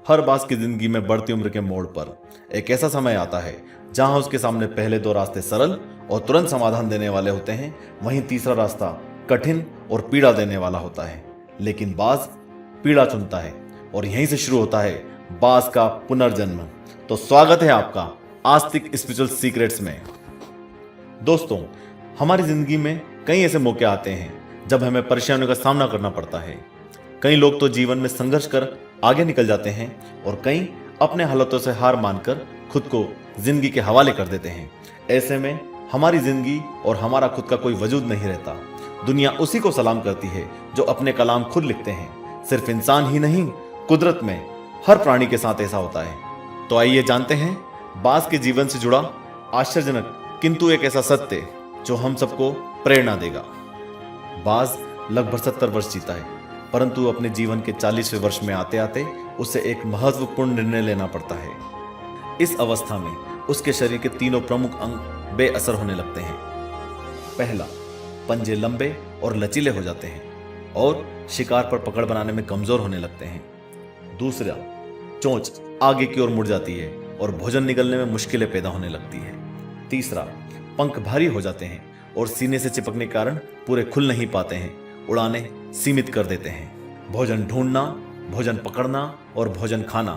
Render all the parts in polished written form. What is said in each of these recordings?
हर बाज की जिंदगी में बढ़ती उम्र के मोड़ पर एक ऐसा समय आता है जहां उसके सामने पहले दो रास्ते सरल और तुरंत समाधान देने वाले होते हैं, वहीं तीसरा रास्ता कठिन और पीड़ा देने वाला होता है। लेकिन बाज पीड़ा चुनता है और यहीं से शुरू होता है बाज का पुनर्जन्म। तो स्वागत है आपका आस्तिक स्पिरिचुअल सीक्रेट्स में। दोस्तों, हमारी जिंदगी में कई ऐसे मौके आते हैं जब हमें परेशानियों का सामना करना पड़ता है। कई लोग तो जीवन में संघर्ष कर आगे निकल जाते हैं और कई अपने हालातों से हार मानकर खुद को जिंदगी के हवाले कर देते हैं। ऐसे में हमारी जिंदगी और हमारा खुद का कोई वजूद नहीं रहता। दुनिया उसी को सलाम करती है जो अपने कलाम खुद लिखते हैं। सिर्फ इंसान ही नहीं, कुदरत में हर प्राणी के साथ ऐसा होता है। तो आइए जानते हैं बाज के जीवन से जुड़ा आश्चर्यजनक किंतु एक ऐसा सत्य जो हम सबको प्रेरणा देगा। बाज लगभग 70 वर्ष जीता है, परंतु अपने जीवन के 40वें वर्ष में आते आते उसे एक महत्वपूर्ण निर्णय लेना पड़ता है। इस अवस्था में उसके शरीर के तीनों प्रमुख अंग बेअसर होने लगते हैं। पहला, पंजे लंबे और लचीले हो जाते हैं और शिकार पर पकड़ बनाने में कमजोर होने लगते हैं। दूसरा, चोंच आगे की ओर मुड़ जाती है और भोजन निगलने में मुश्किलें पैदा होने लगती है। तीसरा, पंख भारी हो जाते हैं और सीने से चिपकने के कारण पूरे खुल नहीं पाते हैं, उड़ाने सीमित कर देते हैं। भोजन ढूंढना, भोजन पकड़ना और भोजन खाना,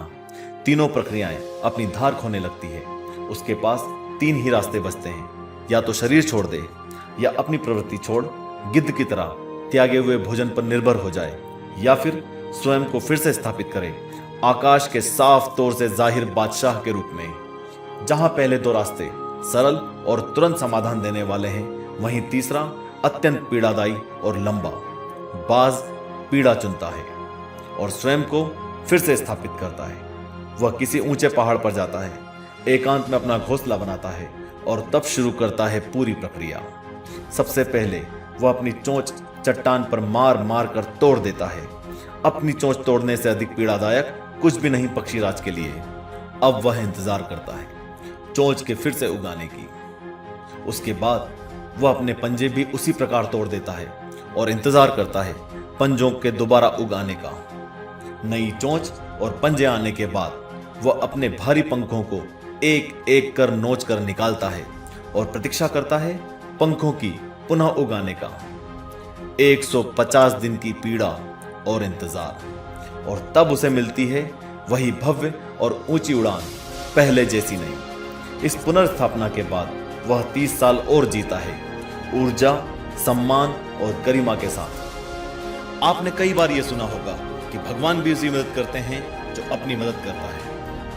तीनों प्रक्रियाएं अपनी धार खोने लगती है। उसके पास 3 ही रास्ते बचते हैं, या तो शरीर छोड़ दे, या अपनी प्रवृत्ति छोड़ गिद्ध की तरह त्यागे हुए भोजन पर निर्भर हो जाए, या फिर स्वयं को फिर से स्थापित करे आकाश के साफ तौर से जाहिर बादशाह के रूप में। जहां पहले 2 रास्ते सरल और तुरंत समाधान देने वाले हैं, वहीं तीसरा अत्यंत पीड़ादायी और लंबा। बाज पीड़ा चुनता है और स्वयं को फिर से स्थापित करता है। वह किसी ऊंचे पहाड़ पर जाता है, एकांत में अपना घोंसला बनाता है और तब शुरू करता है पूरी प्रक्रिया। सबसे पहले वह अपनी चोंच चट्टान पर मार मार कर तोड़ देता है। अपनी चोंच तोड़ने से अधिक पीड़ादायक कुछ भी नहीं पक्षीराज के लिए। अब वह इंतजार करता है चोंच के फिर से उगाने की। उसके बाद वह अपने पंजे भी उसी प्रकार तोड़ देता है और इंतजार करता है पंजों के दोबारा उगाने का। नई चोंच और पंजे आने के बाद वह अपने भारी पंखों को एक एक कर नोच कर निकालता है और प्रतीक्षा करता है पंखों की पुनः उगाने का। 150 दिन की पीड़ा और इंतजार, और तब उसे मिलती है वही भव्य और ऊंची उड़ान, पहले जैसी नहीं। इस पुनर्स्थापना के बाद वह 30 साल और जीता है, ऊर्जा, सम्मान और गरिमा के साथ। आपने कई बार यह सुना होगा कि भगवान भी उसी मदद करते हैं जो अपनी मदद करता है।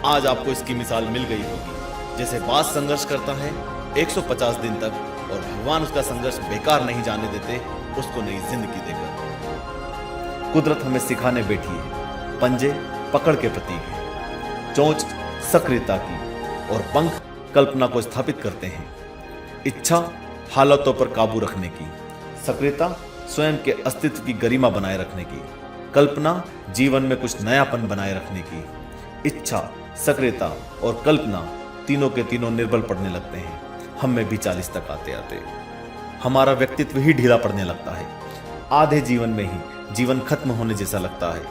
आज आपको इसकी मिसाल मिल गई होगी। जैसे बाज संघर्ष करता है 150 दिन तक और भगवान उसका संघर्ष बेकार नहीं जाने देते, उसको नई जिंदगी देकर। कुदरत हमें सिखाने बैठी है, पंजे पकड़ के प्रतीक है, चोंच सक्रियता की और पंख कल्पना को स्थापित करते हैं। इच्छा हालातों पर काबू रखने की, सक्रियता स्वयं के अस्तित्व की गरिमा बनाए रखने की, कल्पना जीवन में कुछ नयापन बनाए रखने की। इच्छा, सक्रियता और कल्पना तीनों के तीनों निर्बल पड़ने लगते हैं। हम में भी 40 तक आते आते हमारा व्यक्तित्व ही ढीला पड़ने लगता है। आधे जीवन में ही जीवन खत्म होने जैसा लगता है।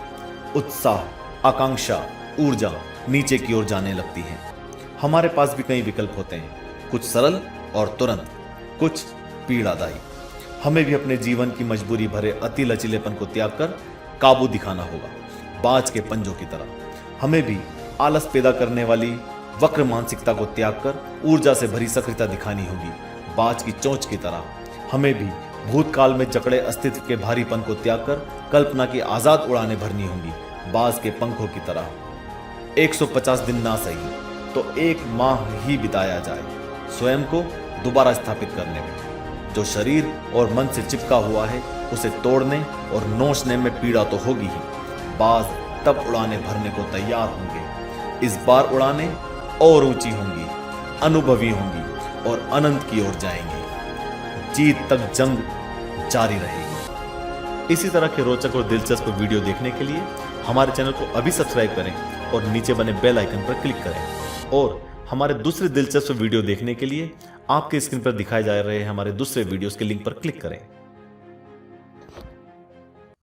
उत्साह, आकांक्षा, ऊर्जा नीचे की ओर जाने लगती है। हमारे पास भी कई विकल्प होते हैं, कुछ सरल और तुरंत, कुछ पीड़ादायी। हमें भी अपने जीवन की मजबूरी भरे अति लचीलेपन को त्याग कर काबू दिखाना होगा, बाज के पंजों की तरह। हमें भी आलस पैदा करने वाली वक्र मानसिकता को त्याग कर ऊर्जा से भरी सक्रियता दिखानी होगी, बाज की चोंच की तरह। हमें भी भूतकाल में जकड़े अस्तित्व के भारीपन को त्याग कर कल्पना की आजाद उड़ानें भरनी होंगी, बाज के पंखों की तरह। 150 दिन ना सही तो 1 माह ही बिताया जाए स्वयं को दोबारा स्थापित करने में। जो शरीर और मन से चिपका हुआ है उसे तोड़ने और नोचने में पीड़ा तो होगी ही, बाज तब उड़ाने भरने को तैयार होंगे। इस बार उड़ाने और ऊंची होंगी, अनुभवी होंगी और अनंत की ओर जाएंगी। जीत तक जंग जारी रहेगी। इसी तरह के रोचक और दिलचस्प वीडियो देखने के लिए हमारे चैनल को अभी सब्सक्राइब करें और नीचे बने बेल आइकन पर क्लिक करें। और हमारे दूसरे दिलचस्प वीडियो देखने के लिए आपके स्क्रीन पर दिखाए जा रहे हमारे दूसरे वीडियोस के लिंक पर क्लिक करें।